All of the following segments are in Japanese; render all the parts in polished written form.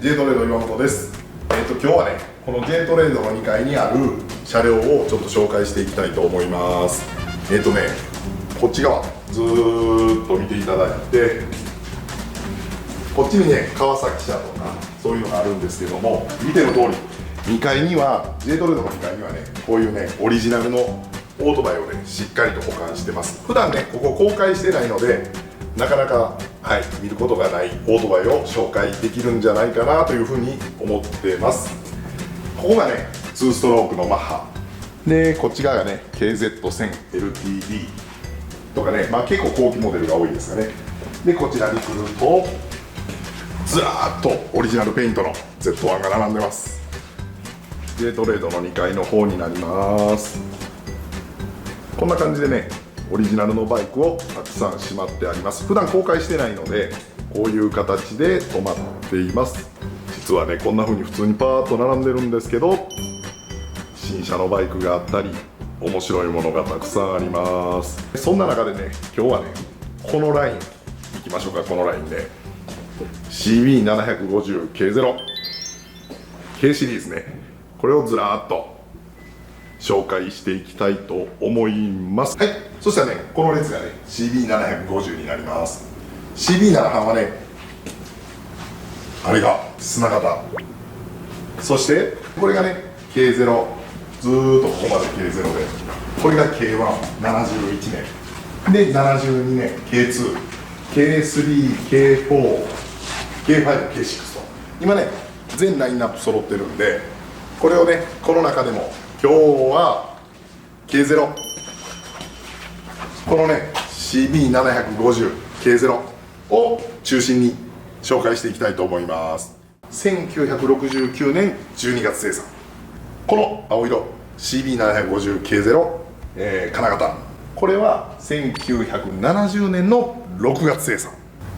J トレード岩本です。今日はね、この J トレードの2階にある車両をちょっと紹介していきたいと思います。こっち側ずーっと見ていただいて、こっちにね、川崎車とかそういうのがあるんですけども、見ての通り2階には J トレードの2階にはね、こういうね、オリジナルのオートバイをね、しっかりと保管してます。普段ね、ここ公開してないのでなかなか、見ることがないオートバイを紹介できるんじゃないかなというふうに思ってます。ここがね、2ストロークのマッハで、こっち側がね KZ1000LTD とかね、結構後期モデルが多いですかね。でこちらに来るとずらーっとオリジナルペイントの Z1 が並んでます。J トレードの2階の方になります。こんな感じでね、オリジナルのバイクをたくさんしまってあります。普段公開してないのでこういう形で止まっています。実はね、こんな風に普通にパーッと並んでるんですけど、新車のバイクがあったり面白いものがたくさんあります。そんな中でね、今日はね、このラインいきましょうか。このラインで CB750K0 K シリーズね、これをずらーっと紹介していきたいと思います。そしたらね、この列がね CB750 になります。 CB7 はね、あれが砂型、そしてこれがね K0、ずーっとここまで K0 で、これが K171 年で、72年 K2、K3、K4、K5、K6 と今ね全ラインナップ揃ってるんで、これをね、この中でも今日は K0、 このね CB750K0 を中心に紹介していきたいと思います。1969年12月生産、この青色 CB750K0、金型、これは1970年の6月生産。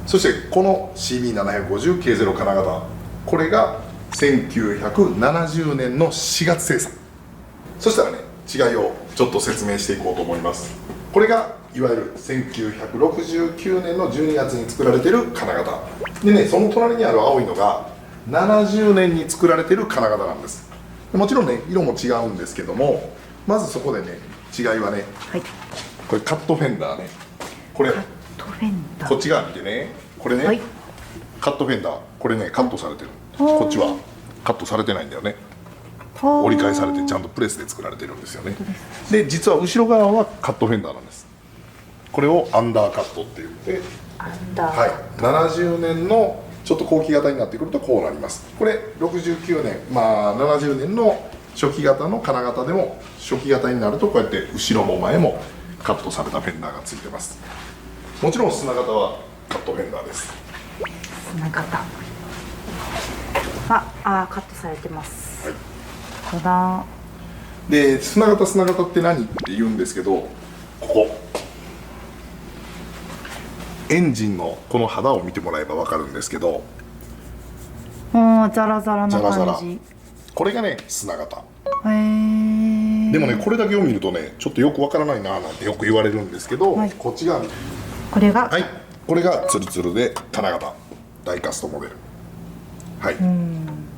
そしてこの CB750K0 金型、これが1970年の4月生産。そしたらね、違いをちょっと説明していこうと思います。これがいわゆる1969年の12月に作られている金型でね、その隣にある青いのが70年に作られている金型なんです。もちろんね、色も違うんですけども、まずそこでね、違いはね、これカットフェンダーね、これこっち側見てね、これね、カットフェンダー、これねカットされてる。こっちはカットされてないんだよね。折り返されてちゃんとプレスで作られてるんですよね。で実は後ろ側はカットフェンダーなんです。これをアンダーカットって言って、70年のちょっと後期型になってくるとこうなります。これ69年、70年の初期型の金型でも、初期型になるとこうやって後ろも前もカットされたフェンダーがついてます。もちろん砂型はカットフェンダーです。砂型カットされてます。で砂型って何って言うんですけど、ここエンジンのこの肌を見てもらえば分かるんですけど、ザラザラな感じ。これがね砂型。でもね、これだけを見るとね、ちょっとよく分からないななんてよく言われるんですけど、こっち側これがこれがツルツルで金型ダイカストモデル。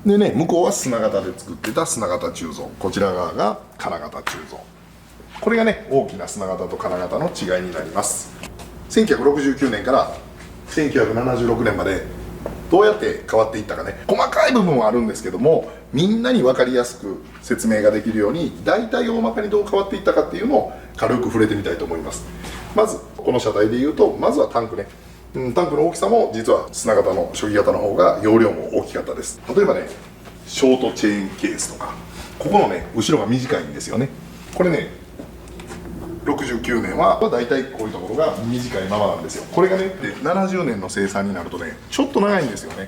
でね、向こうは砂型で作ってた砂型鋳造、こちら側が金型鋳造。これがね、大きな砂型と金型の違いになります。1969年から1976年までどうやって変わっていったかね、細かい部分はあるんですけども、みんなに分かりやすく説明ができるように、大体大まかにどう変わっていったかっていうのを軽く触れてみたいと思います。まずこの車体でいうと、まずはタンクね。タンクの大きさも実は砂型の初期型の方が容量も大きかったです。例えばね、ショートチェーンケースとか、ここのね後ろが短いんですよね。これね、69年はだいたいこういうところが短いままなんですよ。これがね、70年の生産になるとね、ちょっと長いんですよね、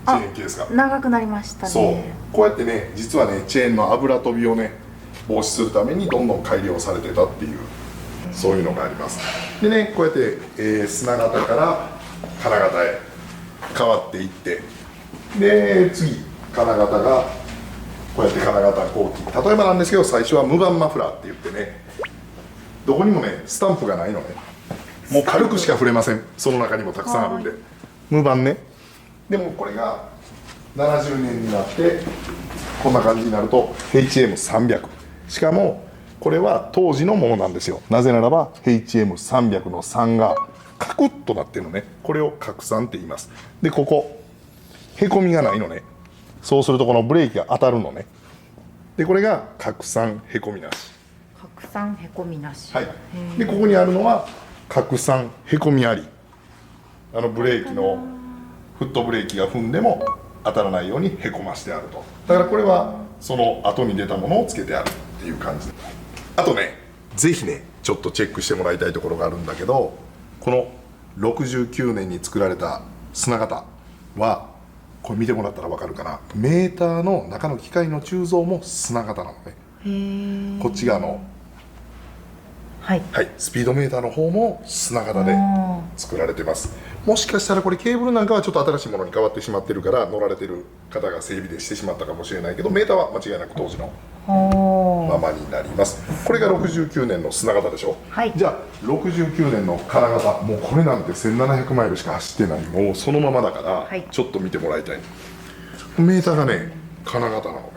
チェーンケースが長くなりましたね。そう、こうやってね、実はねチェーンの油飛びをね防止するためにどんどん改良されてたっていう、そういうのがあります。でね、こうやって、砂型から金型へ変わっていって、で次金型がこうやって金型後期、例えばなんですけど、最初は無板マフラーって言ってね、どこにもねスタンプがないのね、もう軽くしか触れません。その中にもたくさんあるんで、無板ね、でもこれが70年になってこんな感じになると HM300、 しかもこれは当時のものなんですよ。なぜならば HM300 の3がカクッとなってるのね。これを拡散って言います。でここへこみがないのね。そうするとこのブレーキが当たるのね。でこれが拡散へこみなし。拡散へこみなし。はい。でここにあるのは拡散へこみあり。ブレーキのフットブレーキが踏んでも当たらないようにへこましてあると。だからこれはその後に出たものをつけてあるっていう感じで。あとね、ぜひねちょっとチェックしてもらいたいところがあるんだけど、この69年に作られた砂型はこれ見てもらったら分かるかな、メーターの中の機械の鋳造も砂型なのね。へえ。こっち側の、はい。はい、スピードメーターの方も砂型で作られてます。もしかしたらこれケーブルなんかはちょっと新しいものに変わってしまってるから乗られてる方が整備でしてしまったかもしれないけど、メーターは間違いなく当時のままになります。これが69年の砂型でしょ。はい。じゃあ69年の金型、もうこれなんて1700マイルしか走ってない、もうそのままだから、はい、ちょっと見てもらいたい。メーターがね金型なのね。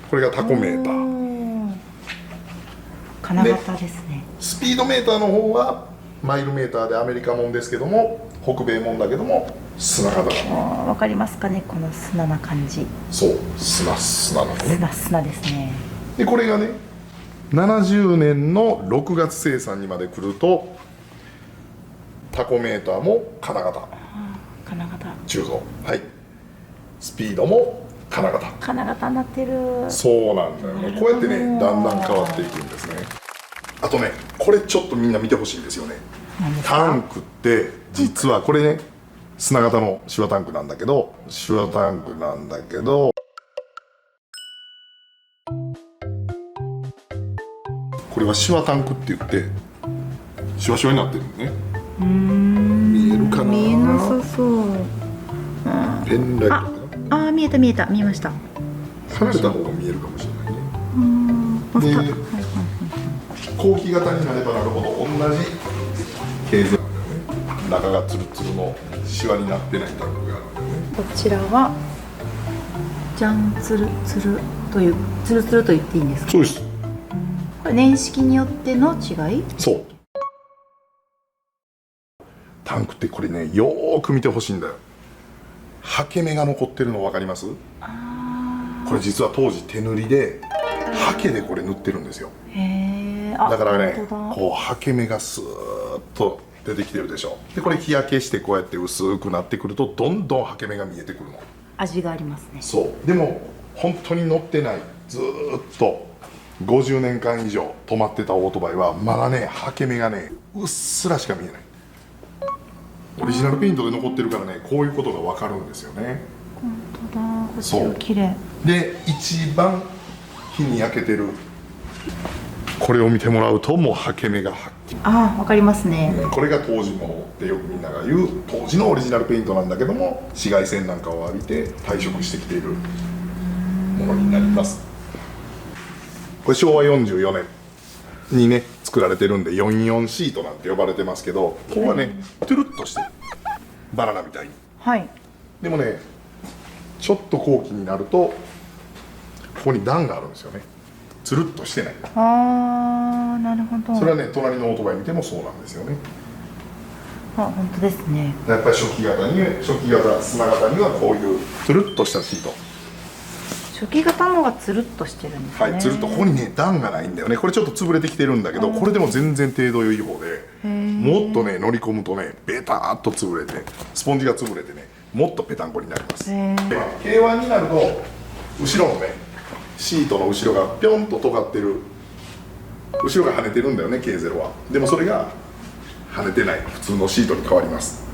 これがタコメーター。金型ですね。スピードメーターの方はマイルメーターでアメリカもんですけども、北米もんだけども砂型なの。わかりますかね、この砂な感じ。そう砂なのね。砂砂ですね。でこれがね70年の6月生産にまで来るとタコメーターも金型金型鋳造、はい、スピードも金型。金型になってる。そうなんだよね。こうやってねだんだん変わっていくんですね。あとねこれちょっとみんな見てほしいんですよね。タンクって実はこれね砂型のシュワタンクなんだけど、これはシュワタンクって言ってシュワシュワになってるのね。見えるかな。見えなさそう。ペンライトかな。見えた見えた、見えました。離れた方が見えるかもしれないね。で後期型になればなるほど同じ形状なんだよね。中がツルツルのシワになってないタンクがあるんだよね。こちらはじゃん、つるつるという、つるつると言っていいんですか。そうです。これ年式によっての違い。そう。タンクってこれねよーく見てほしいんだよ。刷毛目が残ってるの分かります？これ実は当時手塗りで刷毛でこれ塗ってるんですよ。へえ。だからね本当だ。こう刷毛目がスーッと出てきてるでしょ。でこれ日焼けしてこうやって薄くなってくるとどんどん刷毛目が見えてくるの。味がありますね。そうでも本当に乗ってない、ずーっと50年間以上止まってたオートバイはまだね刷毛目がねうっすらしか見えない。オリジナルペイントで残ってるからねこういうことが分かるんですよね。本当だ。こっちは綺麗で一番日に焼けてるこれを見てもらうともう刷毛目がはっきり。わかりますね。これが当時のってよくみんなが言う当時のオリジナルペイントなんだけども、紫外線なんかを浴びて退色してきているものになります。これ昭和44年にね作られてるんで44シートなんて呼ばれてますけど、ここはねトゥルッとしてるバナナみたいに。はい。でもねちょっと後期になるとここに段があるんですよね。つるっとしてない。なるほど。それはね隣のオートバイ見てもそうなんですよね。本当ですね。やっぱり初期型砂型にはこういうつるっとしたシート。初期型のがつるっとしてるんですね。はい、つるっとここにね段がないんだよね。これちょっと潰れてきてるんだけど、これでも全然程度良い方で、もっとね乗り込むとねベターっと潰れてスポンジが潰れてねもっとペタンコになります。K1 になると後ろのねシートの後ろがぴょんと尖ってる、後ろが跳ねてるんだよね K0 は。でもそれが跳ねてない普通のシートに変わります。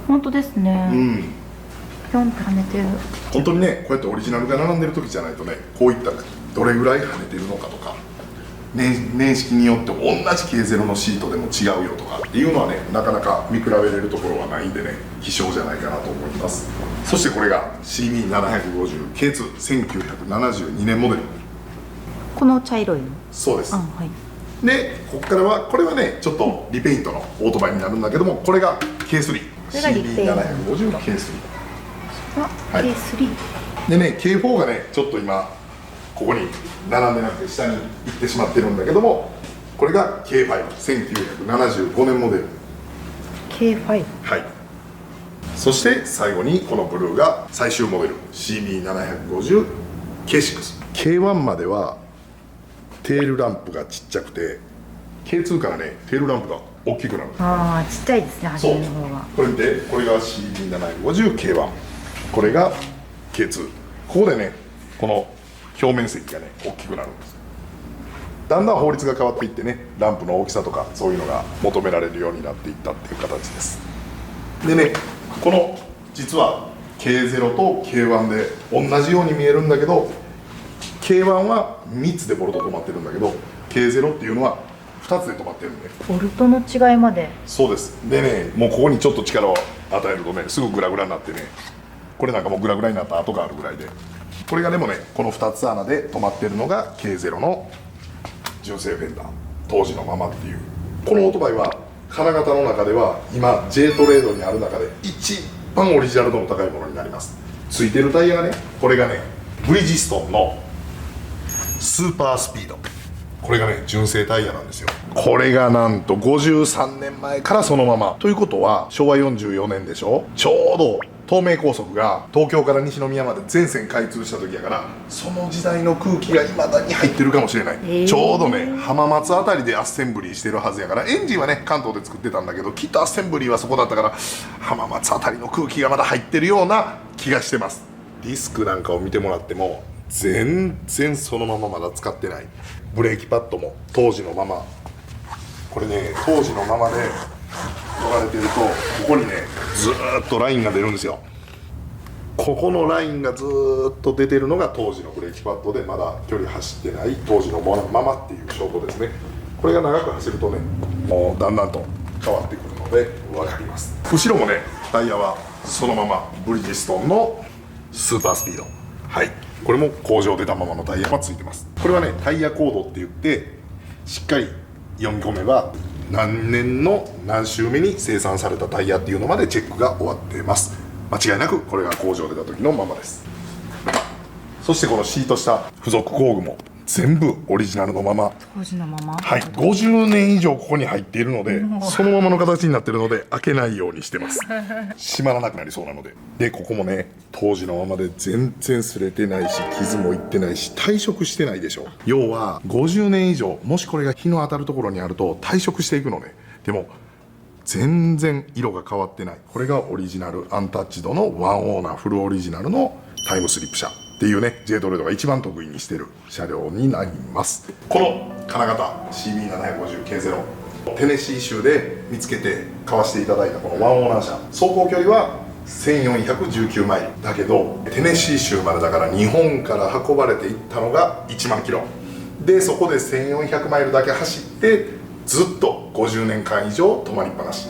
本当ですね。ぴょんと跳ねてる。本当にねこうやってオリジナルが並んでる時じゃないとねこういったどれぐらい跳ねてるのかとか、年式によって同じ K0 のシートでも違うよとかっていうのはねなかなか見比べれるところはないんでね希少じゃないかなと思います。そしてこれが CB750K21972 年モデル。この茶色いの。そうです。はい。でここからはこれはねちょっとリペイントのオートバイになるんだけども、これが K3 これがリペイント CB750 の K3。あ、はい K3。でね、K4 がね、ちょっと今ここに並んでなくて下に行ってしまってるんだけども、これが K5、1975年モデル。 K5。はい。そして最後にこのブルーが最終モデル CB750 K6。 K1 まではテールランプがちっちゃくて、 K2 からねテールランプが大きくなる。ああ、ちっちゃいですね、初そう、めの方が。これ見て、これが CB750 K1、 これが K2。 ここでね、この表面積がね大きくなるんです。だんだん法律が変わっていってね、ランプの大きさとかそういうのが求められるようになっていったっていう形です。でね、この実は K0 と K1 で同じように見えるんだけど、 K1 は3つでボルト止まってるんだけど、 K0 っていうのは2つで止まってるんで。ボルトの違いまで。そうです。でね、もうここにちょっと力を与えるとね、すぐグラグラになってね、これなんかもうグラグラになった跡があるぐらいで、これがでもね、この2つ穴で止まってるのが K0 の純正フェンダー、当時のままっていう。このオートバイは金型の中では今 J トレードにある中で一番オリジナル度の高いものになります。ついてるタイヤがね、これがね、ブリヂストンのスーパースピード、これがね純正タイヤなんですよ。これがなんと53年前からそのままということは、昭和44年でしょ、ちょうど東名高速が東京から西宮まで全線開通した時やから、その時代の空気がいまだに入ってるかもしれない、ちょうどね浜松あたりでアッセンブリーしてるはずやから、エンジンはね関東で作ってたんだけど、きっとアッセンブリーはそこだったから、浜松あたりの空気がまだ入ってるような気がしてます。ディスクなんかを見てもらっても全然そのまままだ使ってない。ブレーキパッドも当時のまま、これね当時のままで乗られてると、ここにねずーっとラインが出るんですよ。ここのラインがずーっと出てるのが当時のブレーキパッドで、まだ距離走ってない当時のままっていう証拠ですね。これが長く走るとね、もうだんだんと変わってくるので分かります。後ろもねタイヤはそのままブリヂストンのスーパースピード、はい、これも工場出たままのタイヤがついてます。これはねタイヤコードって言って、しっかり読み込めば何年の何週目に生産されたタイヤっていうのまでチェックが終わっています。間違いなくこれが工場出た時のままです。そしてこのシート下付属工具も全部オリジナルのまま、当時のまま。はい、50年以上ここに入っているので、そのままの形になっているので開けないようにしてます。閉まらなくなりそうなので。でここもね当時のままで全然擦れてないし、傷もいってないし、退色してないでしょ。要は50年以上、もしこれが日の当たるところにあると退色していくのね。でも全然色が変わってない。これがオリジナルアンタッチドのワンオーナーフルオリジナルのタイムスリップ車っていうね、 J トレードが一番得意にしてる車両になります。この金型 CB750K0、 テネシー州で見つけて買わせていただいたこのワンオーナー車、走行距離は1419マイルだけど、テネシー州までだから日本から運ばれていったのが1万キロで、そこで1400マイルだけ走ってずっと50年間以上止まりっぱなし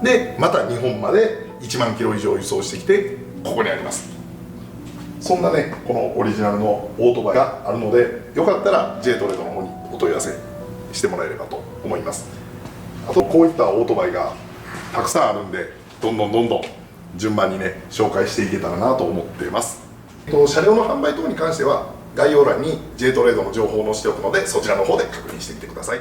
で、また日本まで1万キロ以上輸送してきてここにあります。そんなねこのオリジナルのオートバイがあるので、よかったら J トレードの方にお問い合わせしてもらえればと思います。あとこういったオートバイがたくさんあるんで、どんどん順番にね紹介していけたらなと思っています。車両の販売等に関しては概要欄に J トレードの情報を載せておくので、そちらの方で確認してみてください。